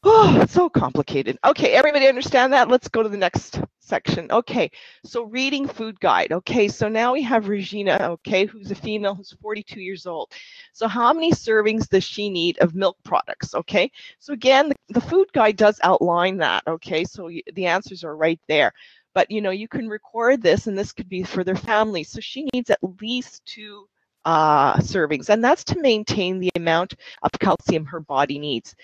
Oh, it's so complicated. Okay, everybody understand that? Let's go to the next section. Okay, so reading food guide. Okay, so now we have Regina, okay, who's a female who's 42 years old. So how many servings does she need of milk products? Okay, so again, the food guide does outline that. Okay, so the answers are right there. But, you know, you can record this, and this could be for their family. So she needs at least 2 servings, and that's to maintain the amount of calcium her body needs.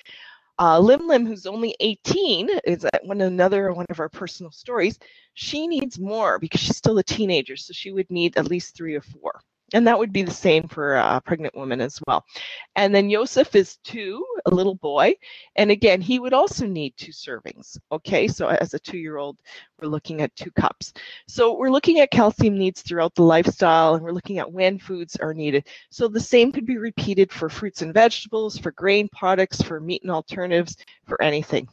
Lim, who's only 18, is one of our personal stories. She needs more because she's still a teenager, so she would need at least 3 or 4. And that would be the same for a pregnant woman as well. And then Yosef is 2, a little boy. And again, he would also need 2 servings. Okay, so as a 2-year-old, we're looking at 2 cups. So we're looking at calcium needs throughout the lifestyle, and we're looking at when foods are needed. So the same could be repeated for fruits and vegetables, for grain products, for meat and alternatives, for anything.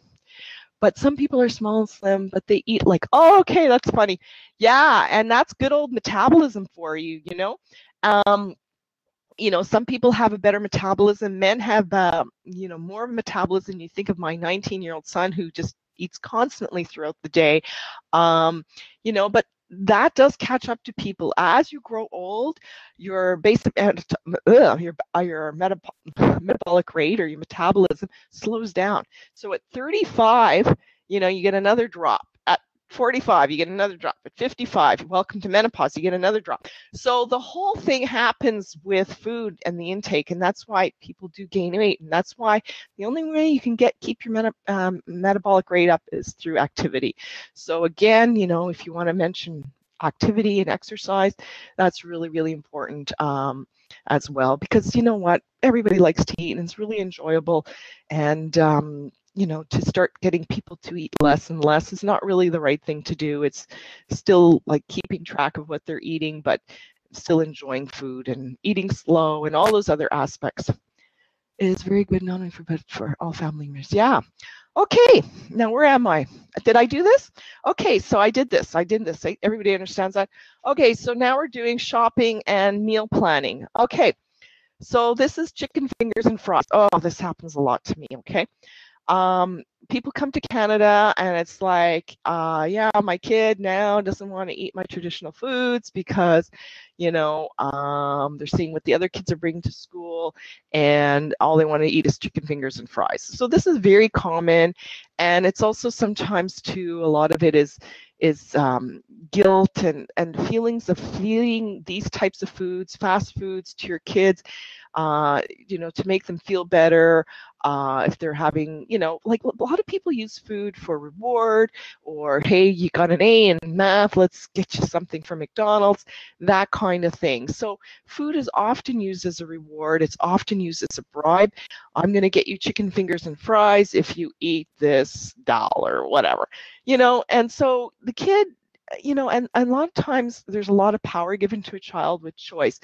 But some people are small and slim, but they eat like, oh, okay, that's funny. Yeah, and that's good old metabolism for you, you know. You know, some people have a better metabolism. Men have, you know, more metabolism. You think of my 19-year-old son who just eats constantly throughout the day. You know, but that does catch up to people. As you grow old, your basic, your metabolic rate or your metabolism slows down. So at 35, you know, you get another drop. At 45, you get another drop. At 55, welcome to menopause, you get another drop. So the whole thing happens with food and the intake, and that's why people do gain weight. And that's why the only way you can keep your metabolic rate up is through activity. So again, you know, if you want to mention activity and exercise, that's really, really important as well, because you know what, everybody likes to eat and it's really enjoyable. And you know, to start getting people to eat less and less is not really the right thing to do. It's still like keeping track of what they're eating, but still enjoying food and eating slow and all those other aspects. It is very good, not only for all family members. Yeah. Okay, now where am I? Did I do this? Okay, so I did this. Everybody understands that? Okay, so now we're doing shopping and meal planning. Okay, so this is chicken fingers and fries. Oh, this happens a lot to me, okay? People come to Canada and it's like, yeah, my kid now doesn't want to eat my traditional foods because, you know, they're seeing what the other kids are bringing to school and all they want to eat is chicken fingers and fries. So this is very common, and it's also sometimes too, a lot of it is guilt and feelings of feeding these types of foods, fast foods, to your kids, you know, to make them feel better. If they're having, you know, like a lot of people use food for reward, or hey, you got an A in math, let's get you something from McDonald's, that kind of thing. So food is often used as a reward. It's often used as a bribe. I'm going to get you chicken fingers and fries if you eat this dal or whatever, you know. And so the kid, you know, and a lot of times there's a lot of power given to a child with choice.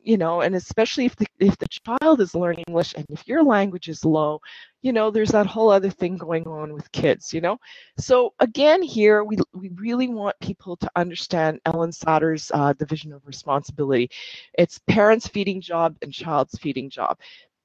You know, and especially if the child is learning English and if your language is low, you know, there's that whole other thing going on with kids, you know. So again, here we really want people to understand Ellen Satter's division of responsibility. It's parents' feeding job and child's feeding job.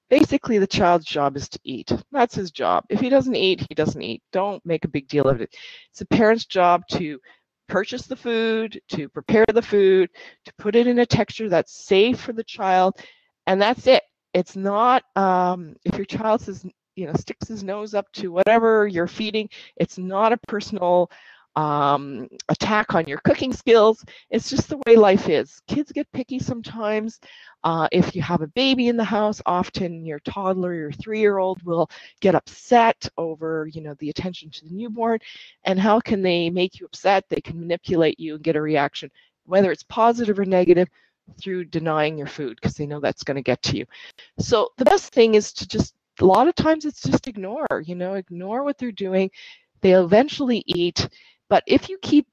Basically, the child's job is to eat. That's his job. If he doesn't eat, he doesn't eat. Don't make a big deal of it. It's a parent's job to purchase the food, to prepare the food, to put it in a texture that's safe for the child, and that's it. It's not, if your child says, sticks his nose up to whatever you're feeding, it's not a personal attack on your cooking skills. It's just the way life is. Kids get picky sometimes. If you have a baby in the house, often your toddler, your 3-year-old will get upset over, the attention to the newborn. And how can they make you upset? They can manipulate you and get a reaction, whether it's positive or negative, through denying your food, because they know that's going to get to you. So the best thing is to just, a lot of times it's just ignore, ignore what they're doing. They'll eventually eat. But if you keep,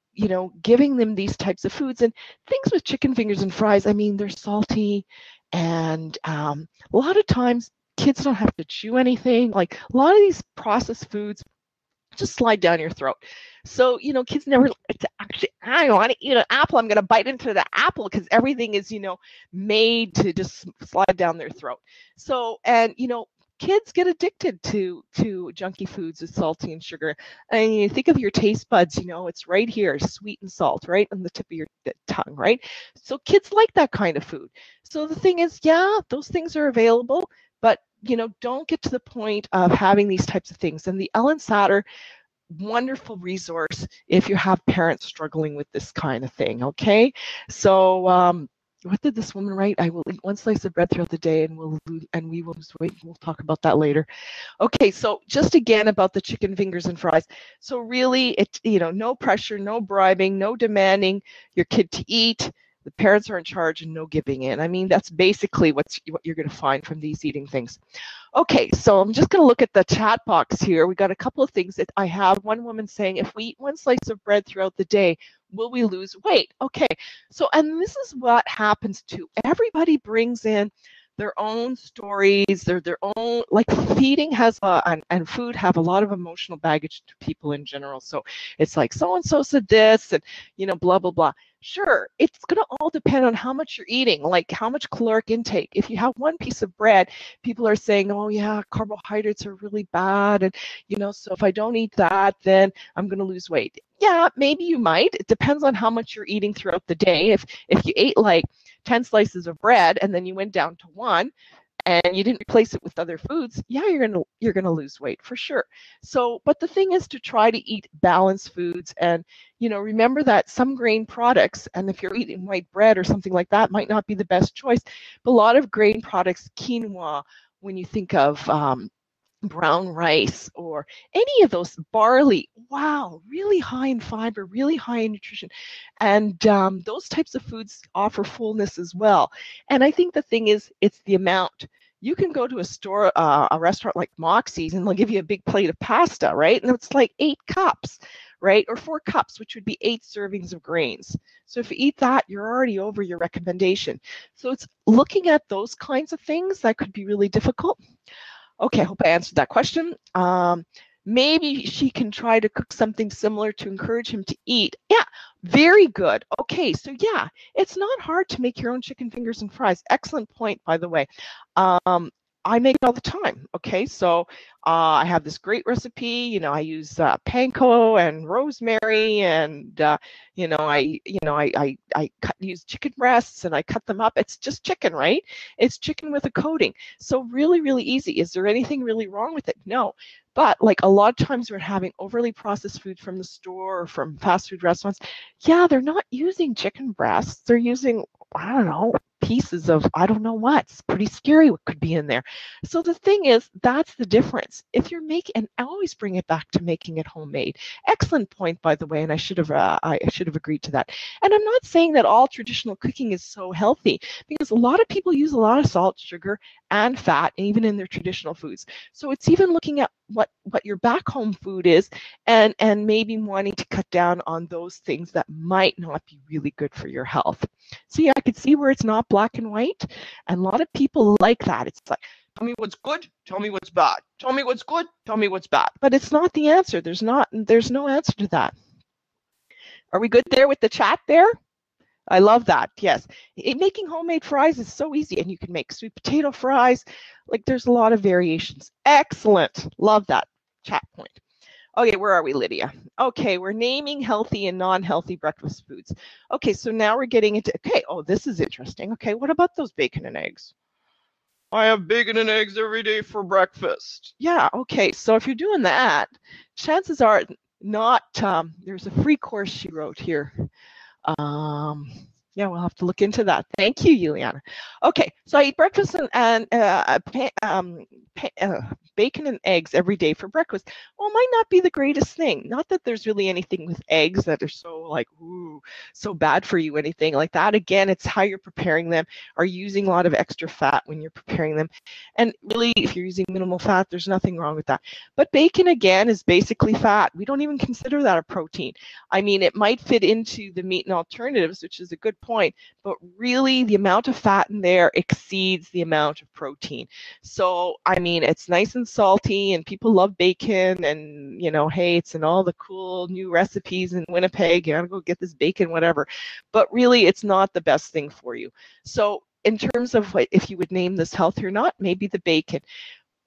giving them these types of foods, and things with chicken fingers and fries, I mean, they're salty, and a lot of times kids don't have to chew anything. Like a lot of these processed foods just slide down your throat. So, kids never actually, I want to eat an apple. I'm going to bite into the apple because everything is, made to just slide down their throat. So, and, kids get addicted to junky foods with salty and sugar. And you think of your taste buds, it's right here, sweet and salt, right on the tip of your tongue, right? So kids like that kind of food. So the thing is, yeah, those things are available, but don't get to the point of having these types of things. And the Ellen Satter, wonderful resource if you have parents struggling with this kind of thing. Okay, so what did this woman write? I will eat one slice of bread throughout the day and we will lose weight. We'll talk about that later. Okay, so just again about the chicken fingers and fries. So really, it no pressure, no bribing, no demanding your kid to eat. The parents are in charge and no giving in. I mean, that's basically what you're going to find from these eating things. Okay, so I'm just going to look at the chat box here. We got a couple of things that I have. One woman saying, if we eat one slice of bread throughout the day, will we lose weight? Okay, so, and this is what happens too. Everybody brings in their own stories, their own, like feeding has and food have a lot of emotional baggage to people in general. So it's like so-and-so said this and, blah, blah, blah. Sure, it's going to all depend on how much you're eating, like how much caloric intake. If you have one piece of bread, people are saying, oh yeah, carbohydrates are really bad. And, so if I don't eat that, then I'm going to lose weight. Yeah, maybe you might. It depends on how much you're eating throughout the day. If you ate like 10 slices of bread and then you went down to 1, and you didn't replace it with other foods, yeah, you're gonna lose weight for sure. So, but the thing is to try to eat balanced foods, and remember that some grain products, and if you're eating white bread or something like that, might not be the best choice. But a lot of grain products, quinoa, when you think of brown rice or any of those, barley, wow, really high in fiber, really high in nutrition, and those types of foods offer fullness as well. And I think the thing is, it's the amount. You can go to a store, a restaurant like Moxie's, and they'll give you a big plate of pasta, right? And it's like 8 cups, right? Or 4 cups, which would be 8 servings of grains. So if you eat that, you're already over your recommendation. So it's looking at those kinds of things that could be really difficult. Okay, I hope I answered that question. Maybe she can try to cook something similar to encourage him to eat. Yeah, very good. Okay, so yeah, it's not hard to make your own chicken fingers and fries. Excellent point, by the way. I make it all the time. Okay, so I have this great recipe. I use panko and rosemary, and I use chicken breasts and I cut them up. It's just chicken, right? It's chicken with a coating. So really, really easy. Is there anything really wrong with it? No. But like a lot of times we're having overly processed food from the store or from fast food restaurants. Yeah, they're not using chicken breasts. They're using, I don't know, pieces of, I don't know what. It's pretty scary what could be in there. So the thing is, that's the difference. If you're making, and I always bring it back to making it homemade. Excellent point, by the way, and I should have agreed to that. And I'm not saying that all traditional cooking is so healthy, because a lot of people use a lot of salt, sugar, and fat, even in their traditional foods. So it's even looking at what your back home food is, and maybe wanting to cut down on those things that might not be really good for your health. So yeah, I could see where it's not black and white, and a lot of people like that. It's like, tell me what's good, tell me what's bad, tell me what's good, tell me what's bad. But it's not the answer. There's no answer to that. Are we good there with the chat there? I love that. Yes. Making homemade fries is so easy, and you can make sweet potato fries. Like, there's a lot of variations. Excellent. Love that chat point. Okay, where are we, Lydia? Okay, we're naming healthy and non-healthy breakfast foods. Okay, so now we're getting into, okay, oh, this is interesting. Okay, what about those bacon and eggs? I have bacon and eggs every day for breakfast. Yeah, okay, so if you're doing that, chances are not, there's a free course she wrote here. Yeah, we'll have to look into that. Thank you, Juliana. Okay, so I eat breakfast and bacon and eggs every day for breakfast. Well, it might not be the greatest thing. Not that there's really anything with eggs that are so like, ooh, so bad for you, anything like that. Again, it's how you're preparing them. Are you using a lot of extra fat when you're preparing them? And really, if you're using minimal fat, there's nothing wrong with that. But bacon, again, is basically fat. We don't even consider that a protein. I mean, it might fit into the meat and alternatives, which is a good point, but really the amount of fat in there exceeds the amount of protein. So, I mean, it's nice and salty and people love bacon and, you know, hey, it's in all the cool new recipes in Winnipeg, you gotta go get this bacon, whatever. But really, it's not the best thing for you. So in terms of what, if you would name this healthy or not, maybe the bacon.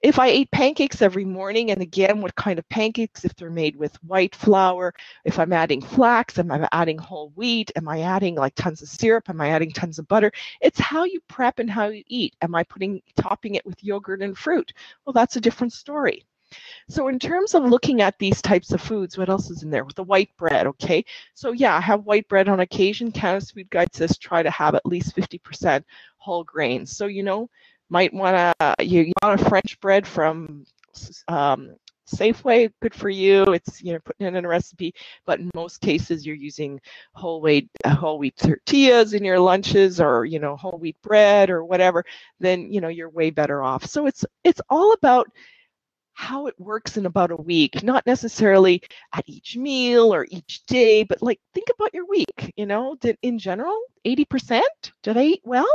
If I ate pancakes every morning, and again, what kind of pancakes? If they're made with white flour, if I'm adding flax, am I adding whole wheat? Am I adding like tons of syrup? Am I adding tons of butter? It's how you prep and how you eat. Am I topping it with yogurt and fruit? Well, that's a different story. So in terms of looking at these types of foods, what else is in there? With the white bread, okay? So yeah, I have white bread on occasion. Canada's Food Guide says try to have at least 50% whole grains. So, you know, might want to, you want a French bread from Safeway, good for you. It's, you know, putting it in a recipe, but in most cases you're using whole wheat tortillas in your lunches, or, you know, whole wheat bread or whatever, then, you know, you're way better off. So it's all about how it works in about a week, not necessarily at each meal or each day, but like think about your week, you know, did in general, 80%, did I eat well?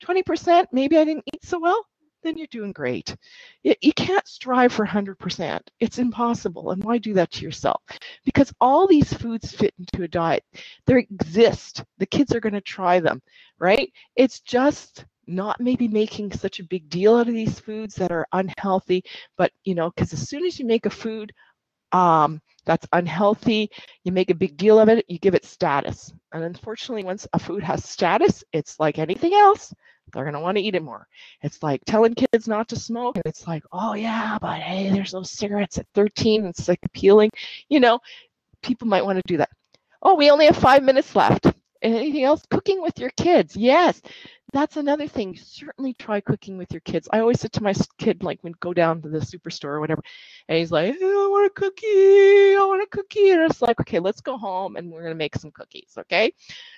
20%, maybe I didn't eat so well, then you're doing great. You can't strive for 100%. It's impossible. And why do that to yourself? Because all these foods fit into a diet. They exist. The kids are going to try them, right? It's just not maybe making such a big deal out of these foods that are unhealthy, but, you know, because as soon as you make a food that's unhealthy, you make a big deal of it, you give it status. And unfortunately, once a food has status, it's like anything else, they're going to want to eat it more. It's like telling kids not to smoke, and it's like, oh yeah, but hey, there's those cigarettes at 13, it's like appealing. You know, people might want to do that. Oh, we only have 5 minutes left. Anything else? Cooking with your kids. Yes, that's another thing. Certainly try cooking with your kids. I always said to my kid, like, when go down to the superstore or whatever, and he's like, oh, I want a cookie. I want a cookie. And it's like, okay, let's go home and we're going to make some cookies. Okay.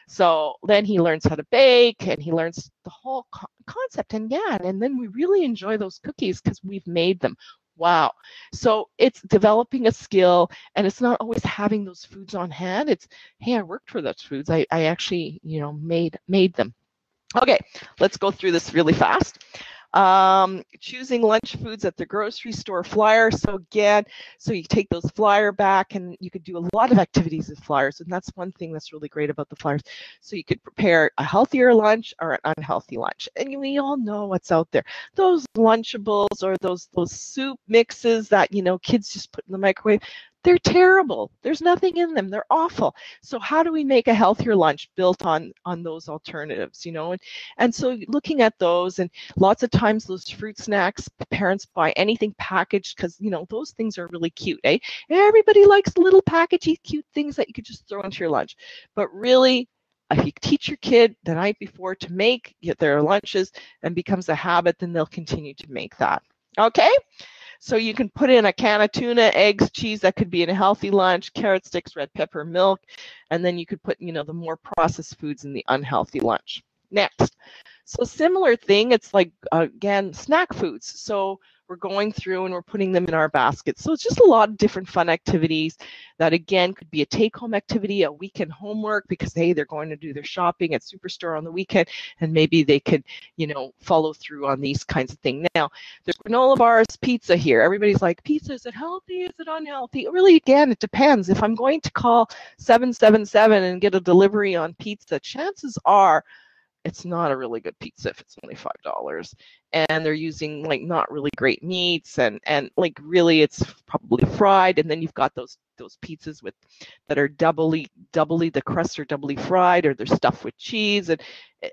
So then he learns how to bake and he learns the whole concept. And yeah, and then we really enjoy those cookies because we've made them. Wow. So it's developing a skill, and it's not always having those foods on hand. It's, hey, I worked for those foods. I actually, you know, made them. Okay, let's go through this really fast. Choosing lunch foods at the grocery store flyer. So again, so you take those flyer back, and you could do a lot of activities with flyers, and that's one thing that's really great about the flyers. So you could prepare a healthier lunch or an unhealthy lunch, and we all know what's out there. Those Lunchables or those soup mixes that, you know, kids just put in the microwave, they're terrible. There's nothing in them. They're awful. So how do we make a healthier lunch built on those alternatives, you know? And so looking at those, and lots of times those fruit snacks, parents buy anything packaged because, you know, those things are really cute, eh? Everybody likes little packagey cute things that you could just throw into your lunch. But really, if you teach your kid the night before to make their lunches and becomes a habit, then they'll continue to make that. Okay? So you can put in a can of tuna, eggs, cheese, that could be in a healthy lunch, carrot sticks, red pepper, milk, and then you could put, you know, the more processed foods in the unhealthy lunch. Next. So similar thing, it's like, again, snack foods. So we're going through and we're putting them in our baskets. So it's just a lot of different fun activities that, again, could be a take-home activity, a weekend homework, because, hey, they're going to do their shopping at Superstore on the weekend, and maybe they could, you know, follow through on these kinds of things. Now, there's granola bars, pizza here. Everybody's like, pizza, is it healthy? Is it unhealthy? Really, again, it depends. If I'm going to call 777 and get a delivery on pizza, chances are it's not a really good pizza if it's only $5. And they're using like not really great meats, and like really it's probably fried, and then you've got those pizzas with that are doubly the crust are doubly fried, or they're stuffed with cheese, and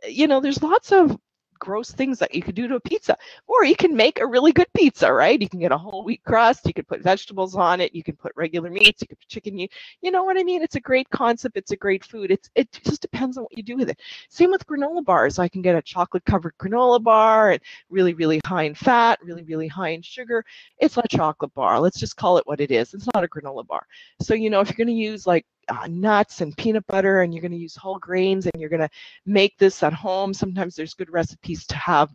you know, there's lots of gross things that you could do to a pizza. Or you can make a really good pizza, right? You can get a whole wheat crust, you can put vegetables on it, you can put regular meats, you can put chicken, you know what I mean? It's a great concept, it's a great food. It just depends on what you do with it. Same with granola bars. I can get a chocolate covered granola bar, and really, really high in fat, really, really high in sugar. It's not a chocolate bar. Let's just call it what it is. It's not a granola bar. So, you know, if you're going to use like nuts and peanut butter, and you're going to use whole grains, and you're going to make this at home, sometimes there's good recipes to have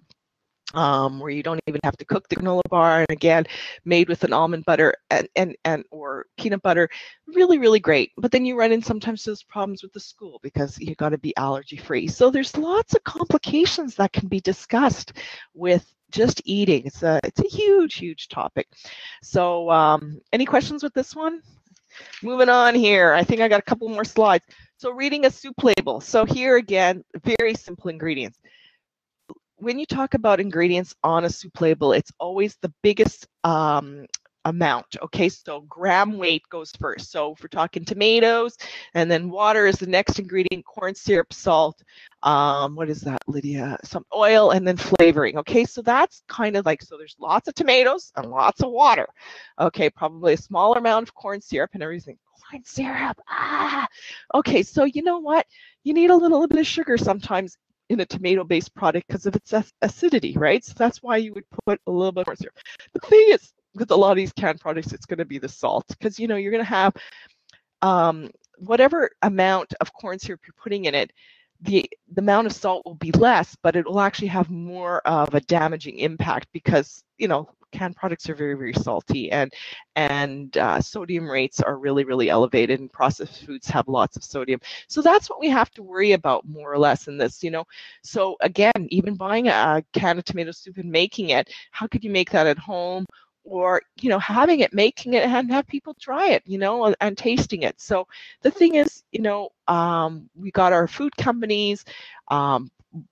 where you don't even have to cook the granola bar, and again, made with an almond butter and or peanut butter, really, really great. But then you run in sometimes those problems with the school because you got to be allergy free. So there's lots of complications that can be discussed with just eating. It's a huge topic. So any questions with this one? Moving on here, I think I got a couple more slides. So reading a soup label. So here again, very simple ingredients. When you talk about ingredients on a soup label, it's always the biggest amount. Okay, so gram weight goes first. So if we're talking tomatoes, and then water is the next ingredient, corn syrup, salt, what is that, Lydia? Some oil, and then flavoring. Okay, so that's kind of like, so there's lots of tomatoes and lots of water. Okay, probably a smaller amount of corn syrup and everything. Corn syrup, okay, so you know what? You need a little bit of sugar sometimes in a tomato-based product because of its acidity, right? So that's why you would put a little bit more syrup. The thing is, with a lot of these canned products, it's going to be the salt, because you know you're going to have whatever amount of corn syrup you're putting in it, the amount of salt will be less, but it will actually have more of a damaging impact, because you know canned products are very, very salty, and sodium rates are really, really elevated, and processed foods have lots of sodium. So that's what we have to worry about more or less in this, you know. So again, even buying a can of tomato soup and making it, how could you make that at home? Or, you know, having it, making it, and have people try it, you know, and tasting it. So the thing is, you know, we got our food companies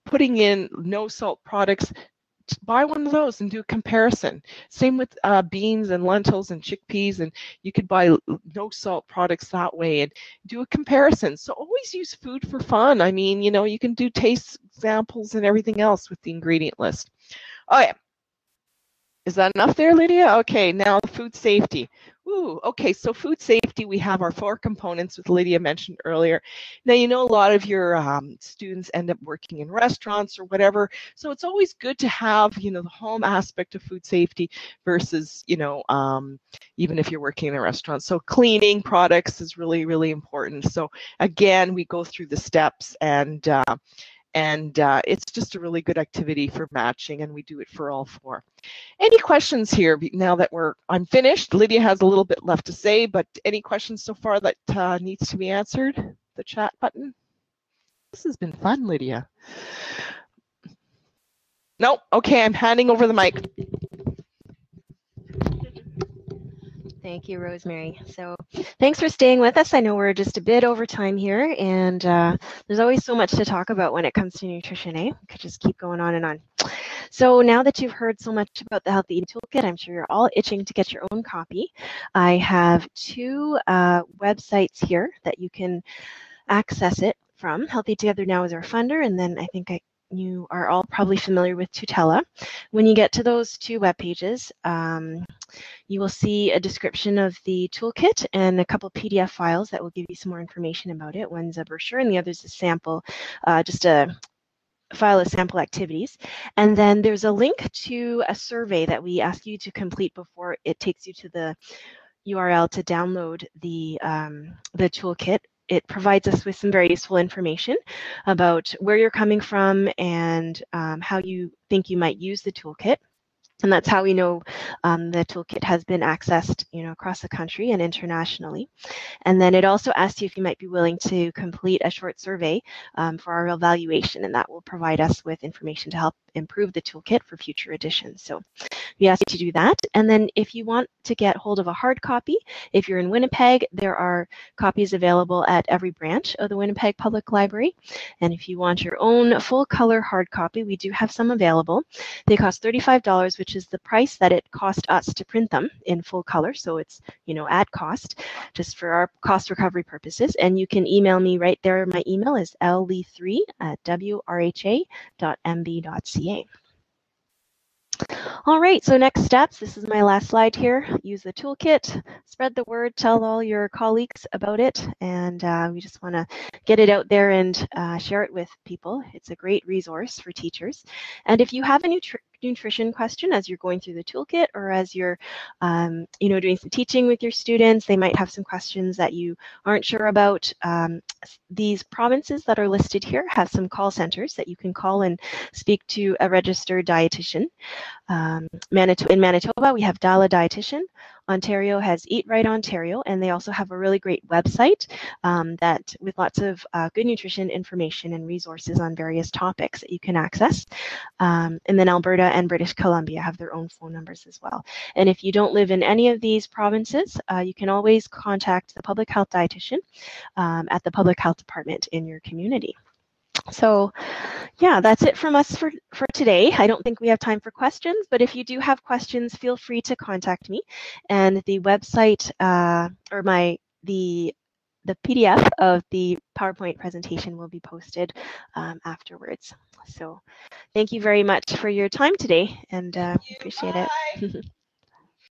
putting in no salt products. Buy one of those and do a comparison. Same with beans and lentils and chickpeas, and you could buy no salt products that way and do a comparison. So always use food for fun. I mean, you know, you can do taste examples and everything else with the ingredient list. Oh yeah. Is that enough there, Lydia? Okay, now food safety. Ooh, okay, so food safety, we have our 4 components, which Lydia mentioned earlier. Now, you know, a lot of your students end up working in restaurants or whatever, so it's always good to have, you know, the home aspect of food safety versus, you know, even if you're working in a restaurant. So cleaning products is really, really important. So again, we go through the steps, and it's just a really good activity for matching, and we do it for all 4. Any questions here now that I'm finished? Lydia has a little bit left to say, but any questions so far that needs to be answered? The chat button. This has been fun, Lydia. No, okay, I'm handing over the mic. Thank you, Rosemary. So thanks for staying with us. I know we're just a bit over time here, and there's always so much to talk about when it comes to nutrition, eh? We could just keep going on and on. So now that you've heard so much about the Healthy Eating Toolkit, I'm sure you're all itching to get your own copy. I have 2 websites here that you can access it from. Healthy Together Now is our funder, and then I think you are all probably familiar with Tutela. When you get to those 2 web pages, you will see a description of the toolkit and a couple PDF files that will give you some more information about it. One's a brochure and the other's a sample, just a file of sample activities. And then there's a link to a survey that we ask you to complete before it takes you to the URL to download the toolkit. It provides us with some very useful information about where you're coming from and how you think you might use the toolkit. And that's how we know the toolkit has been accessed, you know, across the country and internationally. And then it also asks you if you might be willing to complete a short survey for our evaluation, and that will provide us with information to help improve the toolkit for future editions. So we ask you to do that. And then if you want to get hold of a hard copy, if you're in Winnipeg, there are copies available at every branch of the Winnipeg Public Library. And if you want your own full color hard copy, we do have some available. They cost $35, which is the price that it cost us to print them in full color. So it's, at cost, just for our cost recovery purposes. And you can email me right there. My email is lee3@wrha.mb.ca. All right, so next steps. This is my last slide here. Use the toolkit, spread the word, tell all your colleagues about it, and we just want to get it out there and share it with people. It's a great resource for teachers. And if you have a nutrition question as you're going through the toolkit, or as you're doing some teaching with your students, they might have some questions that you aren't sure about. These provinces that are listed here have some call centers that you can call and speak to a registered dietitian. In Manitoba, we have Dala Dietitian. Ontario has Eat Right Ontario, and they also have a really great website that with lots of good nutrition information and resources on various topics that you can access. And then Alberta and British Columbia have their own phone numbers as well. And if you don't live in any of these provinces, you can always contact the public health dietitian at the public health department in your community. So yeah, that's it from us for today. I don't think we have time for questions, but if you do have questions, feel free to contact me. And the website the PDF of the PowerPoint presentation will be posted afterwards. So thank you very much for your time today, and appreciate it.